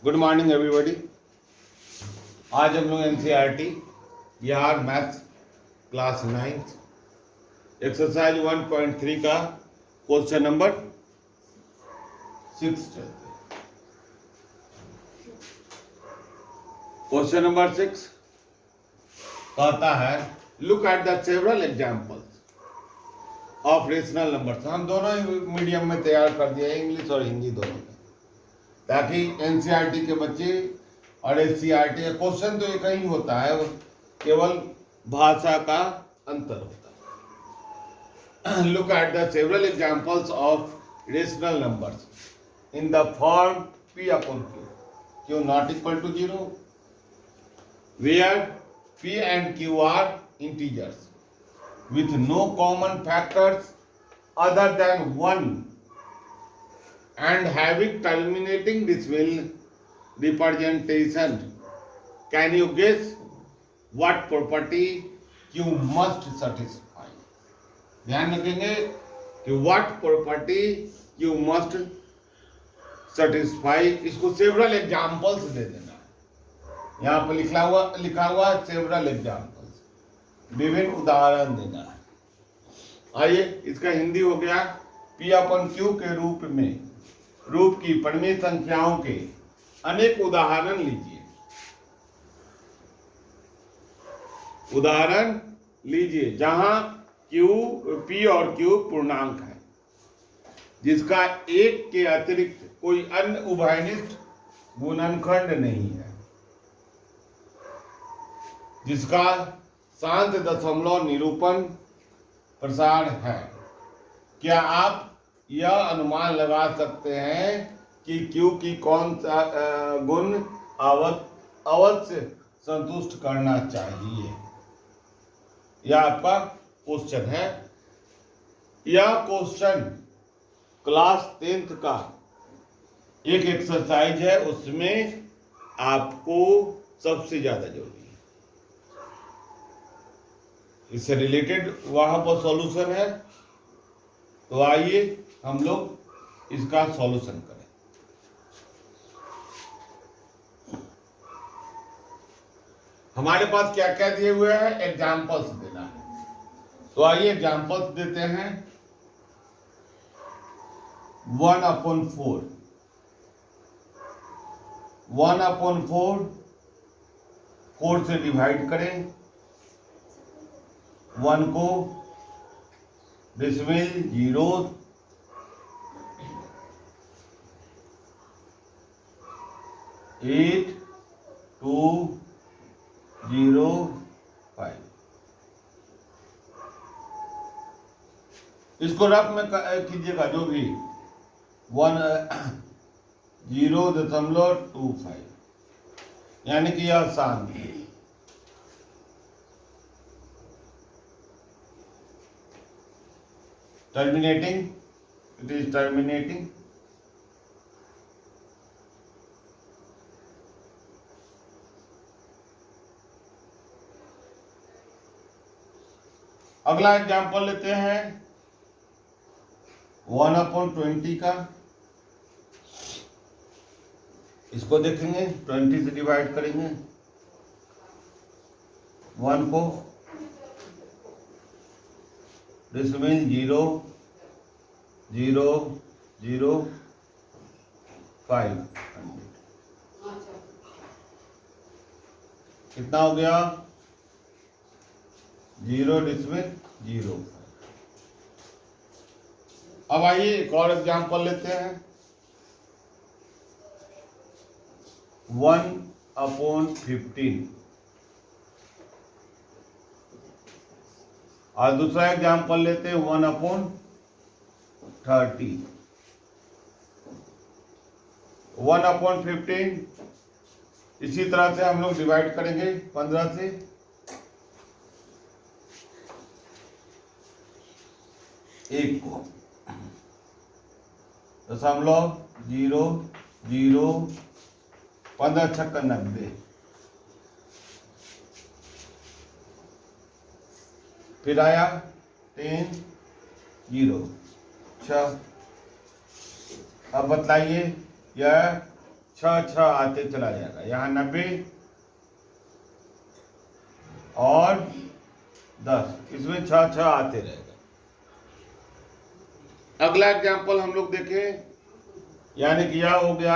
Good morning everybody. आज हम लोग NCERT Bihar maths class 9 exercise 1.3 का क्वेश्चन नंबर 6 चलते हैं। क्वेश्चन नंबर 6 कहता है look at the several examples of rational numbers. हम दोनों ही मीडियम में तैयार कर दिया, इंग्लिश और हिंदी दोनों में, ताकि एनसीईआरटी के बच्चे और एससीईआरटी का क्वेश्चन तो एक ही होता है, केवल भाषा का अंतर होता है। Look at the several examples of rational numbers in the form p upon q not equal to 0 where p and q are integers with no common factors other than 1 and having terminating decimal representation. Can you guess what property q must satisfy? ध्यान रखेंगे कि what property q must satisfy। इसको several examples दे देना है। यहाँ पर लिखा हुआ सेवरल एग्जाम्पल्स, विभिन्न उदाहरण देना है। आइए, इसका हिंदी हो गया p अपन q के रूप की परिमेय संख्याओं के अनेक उदाहरण लीजिए जहां p और q पूर्णांक है, जिसका एक के अतिरिक्त कोई अन्य उभयनिष्ठ गुणनखंड नहीं है, जिसका शांत दशमलव निरूपण प्रसार है। क्या आप यह अनुमान लगा सकते हैं कि q की कौन सा गुण अवश्य संतुष्ट करना चाहिए? यह आपका क्वेश्चन है। यह क्वेश्चन क्लास 10th का एक एक्सरसाइज है, उसमें आपको सबसे ज्यादा जरूरी है। इससे रिलेटेड वहां पर सॉल्यूशन है, तो आइए हम लोग इसका सॉल्यूशन करें। हमारे पास क्या क्या दिए हुए हैं, एग्जाम्पल्स देना है, तो आइए एग्जाम्पल्स देते हैं। 1/4 4 से डिवाइड करें। 1 को डेसिमल 0 8 2 0 5। इसको रफ में कीजिएगा, जो भी 0.25, यानी कि यह आसान है। Terminating, it is terminating. अगला एग्जाम्पल लेते हैं 1/20 का। इसको देखेंगे, 20 से डिवाइड करेंगे। 1 को डेसिमल 0 0 0 5। कितना हो गया? 0 डेसिमल 0। अब आइए एक और एग्जाम्पल लेते हैं। 1/15 और दूसरा एग्जाम्पल लेते हैं 1/30। 1/15 इसी तरह से हम लोग डिवाइड करेंगे 15 से। 1 को 0.0 0 15 छक्का 90। फिर आया 10 0 6। अब बतलाइए यह छः छः आते चला जाएगा, यहाँ 90 और 10, इसमें छः छः आते रहेगा। अगला एग्जाम्पल हम लोग देखें, यानी कि यह हो गया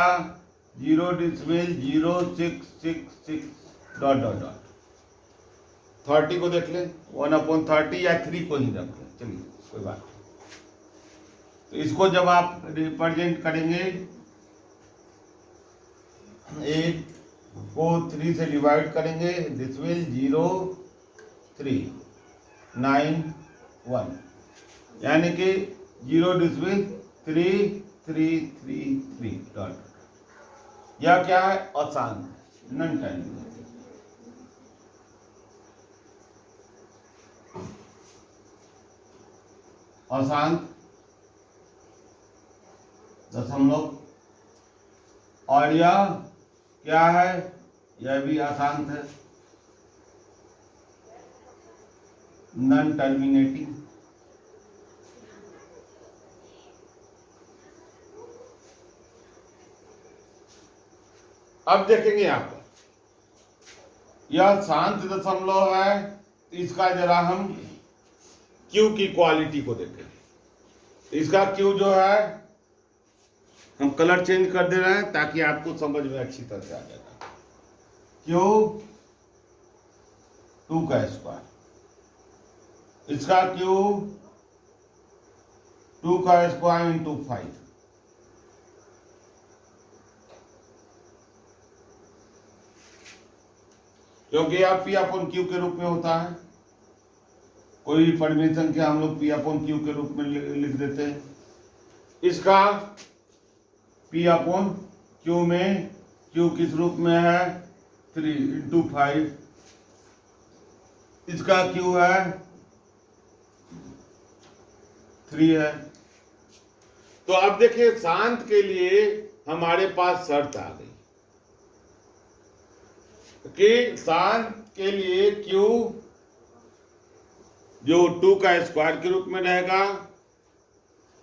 0.0666 डॉट डॉट डॉट। 30 को देख लें, 1/30 या 3 को ही रख लें, चलिए कोई बात नहीं। तो इसको जब आप रिप्रेजेंट करेंगे, 8 को 3 से डिवाइड करेंगे, दिस विल 0.391, यानी कि 0.3333 डॉट। यह क्या है? अशांत, नॉन टर्मिनेटिंग। अशांत दशमलव। और यह क्या है? यह भी अशांत है, नॉन टर्मिनेटिंग। अब देखेंगे यहां पर, यह शांत दशमलव है, इसका जरा हम क्यू की क्वालिटी को देखें। इसका क्यू जो है, हम कलर चेंज कर दे रहे हैं ताकि आपको समझ में अच्छी तरह से आ जाएगा। क्यू 2 का स्क्वायर, इसका क्यू 2 का स्क्वायर इंटू 5, क्योंकि यह पी अपॉन क्यू के रूप में होता है। कोई भी परिमेय संख्या हम लोग पी अपॉन क्यू के रूप में लिख देते हैं। इसका पी अपॉन क्यू में, क्यू किस रूप में है? 3 इंटू 5। इसका क्यू है 3 है। तो अब देखिए, शांत के लिए हमारे पास शर्त आ गई कि शांत के लिए क्यू जो 2 का स्क्वायर के रूप में रहेगा,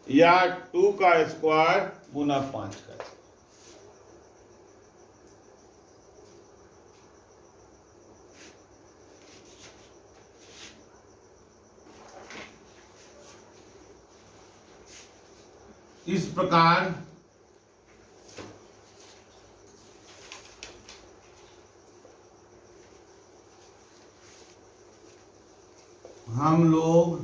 या 2 का स्क्वायर गुना 5 का स्क्वायर। इस प्रकार हम लोग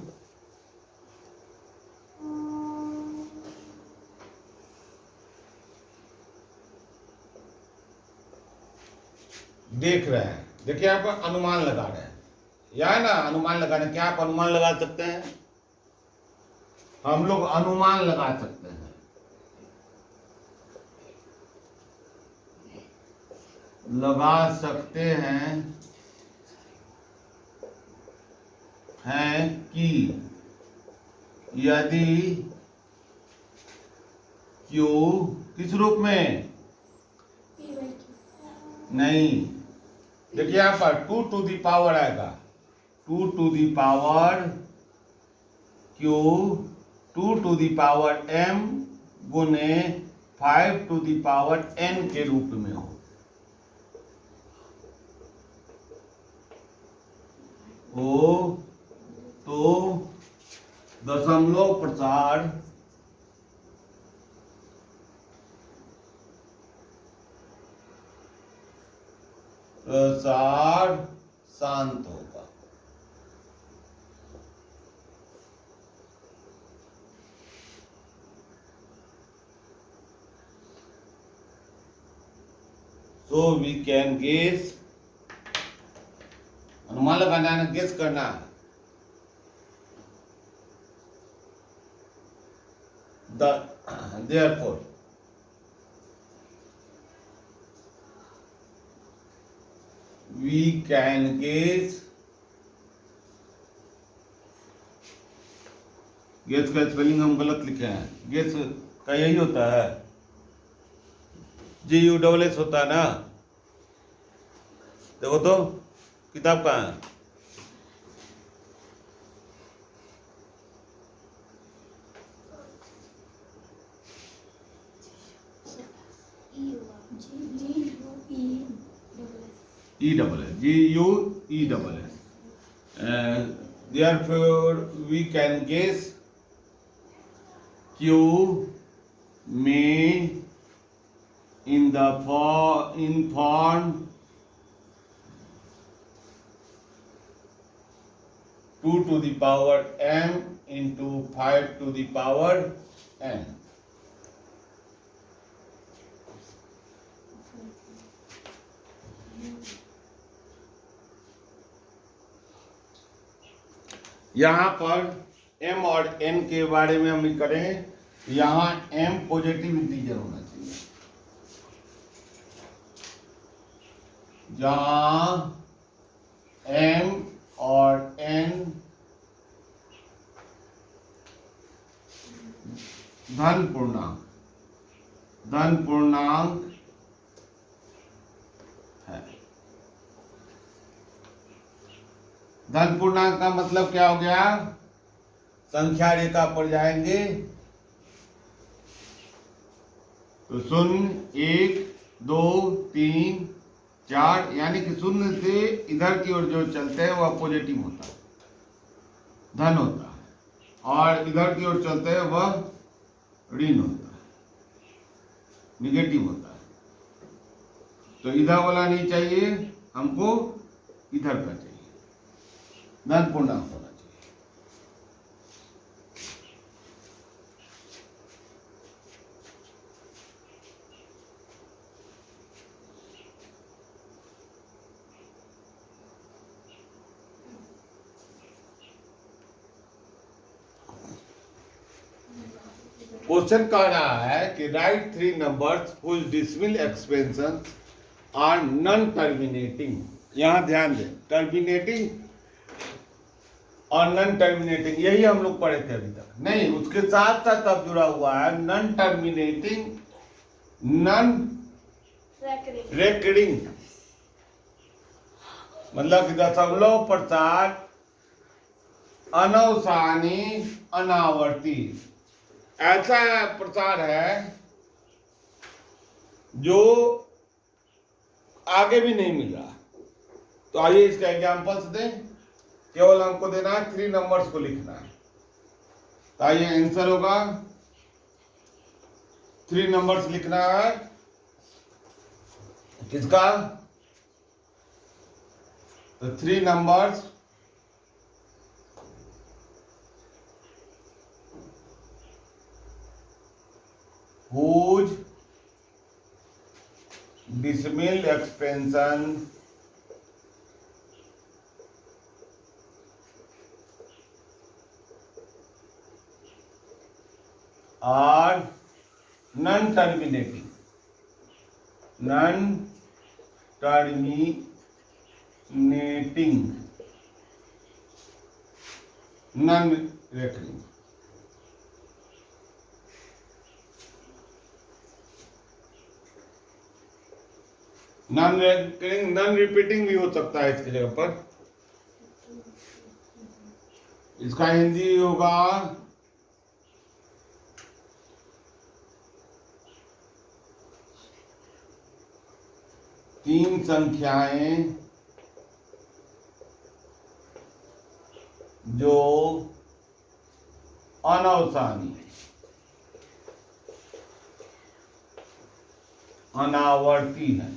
देख रहे हैं। देखिए, आप अनुमान लगा रहे हैं, या है ना, अनुमान लगा रहे हैं। क्या आप अनुमान लगा सकते हैं? हम लोग अनुमान लगा सकते हैं। लगा सकते हैं कि यदि क्यू किस रूप में? नहीं, देखिए यहां पर 2 टू दी पावर आएगा, 2 to the power Q 2 to the power m गुने 5 टू दी पावर n के रूप में हो। तो दशमलव प्रसार शांत होगा। So we can guess, अनुमान लगाना है ना, गेस करना है। Therefore we can guess, guess का स्पेलिंग हम गलत लिखे हैं। गेस का यही होता है, GUSS होता है ना। देखो तो किताब कहाँ है? GUESS. Therefore, we can guess Q may in form 2 to the power m into 5 to the power n. यहाँ पर m और n के बारे में हम करें, यहाँ m पॉजिटिव इंटीजर होना चाहिए। जहाँ m और n धन पूर्णांक है। धन पूर्णांक का मतलब क्या हो गया? संख्या रेखा पर जाएंगे तो 0, 1, 2, 3, 4, यानी कि 0 से इधर की ओर जो चलते हैं वह पॉजिटिव होता है, धन होता है, और इधर की ओर चलते हैं वह ऋण होता है, निगेटिव होता है। तो इधर वाला नहीं चाहिए, हमको इधर का चाहिए, धन पूर्णांक होना चाहिए। क्वेश्चन कह रहा है कि right 3 numbers whose decimal expansions are non terminating. यहां ध्यान दें, टर्मिनेटिंग और नॉन टर्मिनेटिंग, यही हम लोग पढ़े थे अभी तक। नहीं, उसके साथ साथ अब जुड़ा हुआ है नॉन टर्मिनेटिंग, नॉन रेकरिंग, मतलब कि दशमलव प्रसार, अनवसानी, अनावर्ती। ऐसा प्रसार है जो आगे भी नहीं मिल रहा। तो आइए इसका एग्जांपल्स दें। केवल हमको देना है 3 नंबर्स को लिखना है। तो आइए आंसर होगा 3 नंबर्स लिखना है। किसका? तो 3 numbers whose decimal expansion are non-terminating, non-recurring, non repeating भी हो सकता है इसकी जगह पर। इसका हिंदी होगा तीन संख्याएं जो अनवसानी, अनावर्ती है।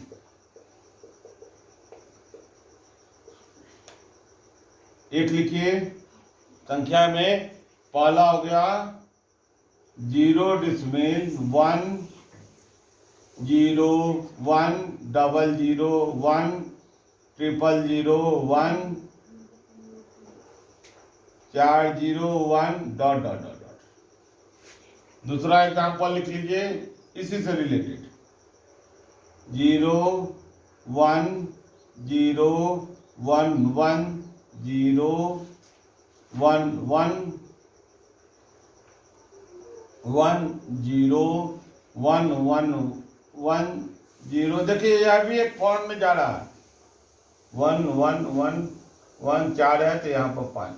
एक लिखिए संख्या में, पहला हो गया 0.1 0 1 00 1 000 1 401 ... दूसरा एग्जाम्पल लिख लीजिए इसी से रिलेटेड, 0 1 0 1 1 0 1 1 1 0 1 1 1 0। देखिए यह भी एक फॉर्म में जा रहा है, 1 1 1 1 4 है तो यहाँ पर 5 ...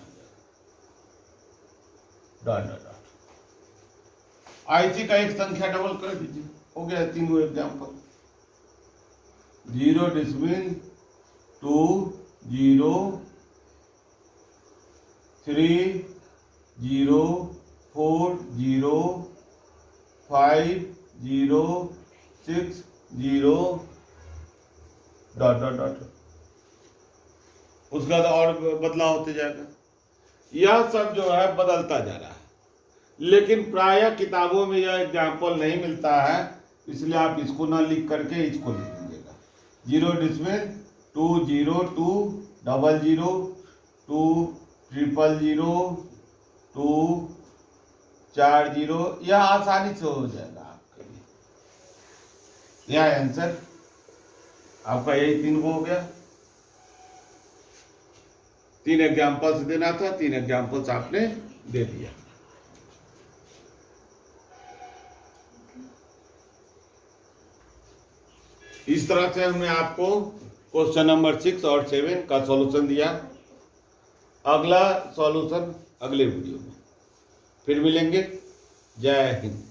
IC का एक संख्या डबल कर दीजिए, हो गया तीनों example. 0 decimal 2 0 3 0 4 0 5 0 6 0 dot dot dot. उसका तो और बदलाव होते जाएगा। यह सब जो है बदलता जा रहा है, लेकिन प्रायः किताबों में यह एग्जाम्पल नहीं मिलता है, इसलिए आप इसको ना लिख करके इसको लिख लीजिएगा। 0 डिसमिल 2 0 2 0 0 2 0 0 2 4 0, यह आसानी से हो जाएगा आपके लिए। यह आंसर आपका यही 3 हो गया। 3 एग्जाम्पल्स देना था, 3 एग्जाम्पल्स आपने दे दिया। इस तरह से हमने आपको क्वेश्चन नंबर 6 और 7 का सॉल्यूशन दिया। अगला सॉल्यूशन अगले वीडियो में फिर मिलेंगे। जय हिंद।